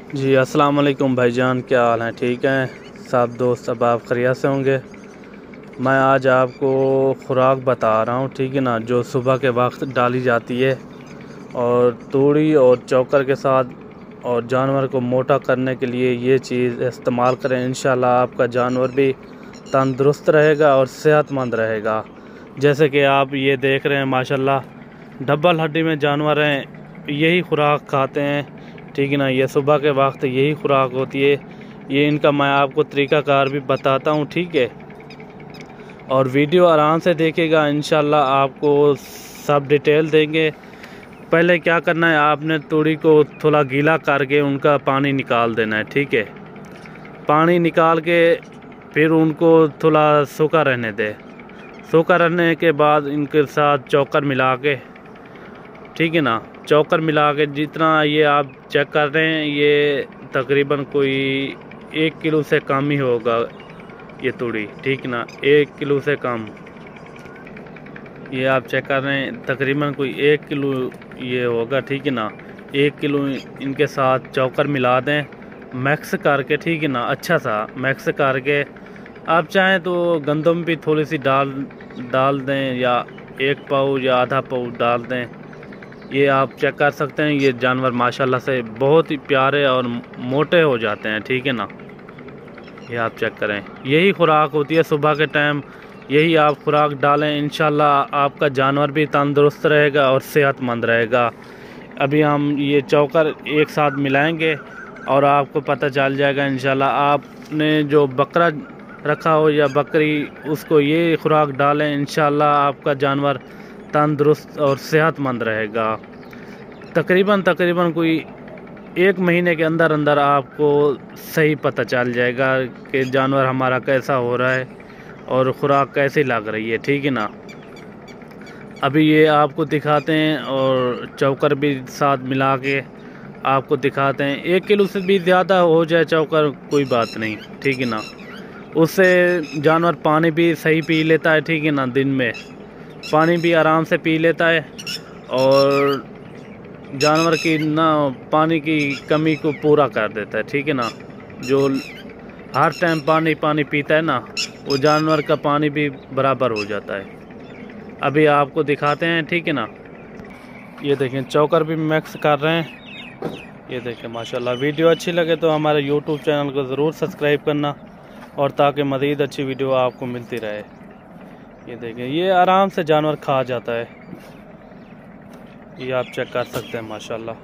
जी अस्सलाम वालेकुम भाईजान, क्या हाल हैं? ठीक हैं सब दोस्त? सब आप खैरियत से होंगे। मैं आज आपको खुराक बता रहा हूँ, ठीक है ना, जो सुबह के वक्त डाली जाती है और तूड़ी और चोकर के साथ, और जानवर को मोटा करने के लिए ये चीज़ इस्तेमाल करें। इंशाल्लाह आपका जानवर भी तंदुरुस्त रहेगा और सेहतमंद रहेगा। जैसे कि आप ये देख रहे हैं माशाल्लाह डबल हड्डी में जानवर हैं, यही खुराक खाते हैं, ठीक है ना। ये सुबह के वक्त यही खुराक होती है। ये इनका मैं आपको तरीक़ाकार भी बताता हूँ, ठीक है। और वीडियो आराम से देखिएगा, इंशाल्लाह आपको सब डिटेल देंगे। पहले क्या करना है, आपने तूड़ी को थोड़ा गीला करके उनका पानी निकाल देना है, ठीक है। पानी निकाल के फिर उनको थोड़ा सूखा रहने दे। सूखा रहने के बाद इनके साथ चोकर मिला के, ठीक है ना, चोकर मिला के जितना ये आप चेक कर रहे हैं, ये तकरीबन कोई 1 किलो से कम ही होगा ये तूड़ी, ठीक ना, 1 किलो से कम। ये आप चेक कर रहे हैं तकरीबन कोई 1 किलो ये होगा, ठीक है ना। 1 किलो इनके साथ चोकर मिला दें मिक्स करके, ठीक है ना, अच्छा सा मिक्स करके। आप चाहें तो गंदम भी थोड़ी सी डाल दें, या 1 पाव या आधा पाव डाल दें। ये आप चेक कर सकते हैं, ये जानवर माशाल्लाह से बहुत ही प्यारे और मोटे हो जाते हैं, ठीक है ना। ये आप चेक करें, यही खुराक होती है सुबह के टाइम, यही आप खुराक डालें, इंशाल्लाह आपका जानवर भी तंदुरुस्त रहेगा और सेहतमंद रहेगा। अभी हम ये चोकर एक साथ मिलाएंगे और आपको पता चल जाएगा इंशाल्लाह। आपने जो बकरा रखा हो या बकरी, उसको ये खुराक डालें, इंशाल्लाह आपका जानवर तंदुरुस्त और सेहतमंद रहेगा। तकरीबन कोई 1 महीने के अंदर अंदर आपको सही पता चल जाएगा कि जानवर हमारा कैसा हो रहा है और खुराक कैसी लग रही है, ठीक है ना। अभी ये आपको दिखाते हैं और चोकर भी साथ मिला के आपको दिखाते हैं। 1 किलो से भी ज़्यादा हो जाए चोकर, कोई बात नहीं, ठीक है ना। उससे जानवर पानी भी सही पी लेता है, ठीक है ना, दिन में पानी भी आराम से पी लेता है और जानवर की ना पानी की कमी को पूरा कर देता है, ठीक है ना। जो हर टाइम पानी पीता है ना, वो जानवर का पानी भी बराबर हो जाता है। अभी आपको दिखाते हैं, ठीक है ना। ये देखें चोकर भी मिक्स कर रहे हैं, ये देखें माशाल्लाह। वीडियो अच्छी लगे तो हमारे यूट्यूब चैनल को ज़रूर सब्सक्राइब करना, और ताकि मज़ीद अच्छी वीडियो आपको मिलती रहे। ये देखें, ये आराम से जानवर खा जाता है, ये आप चेक कर सकते हैं माशाल्लाह।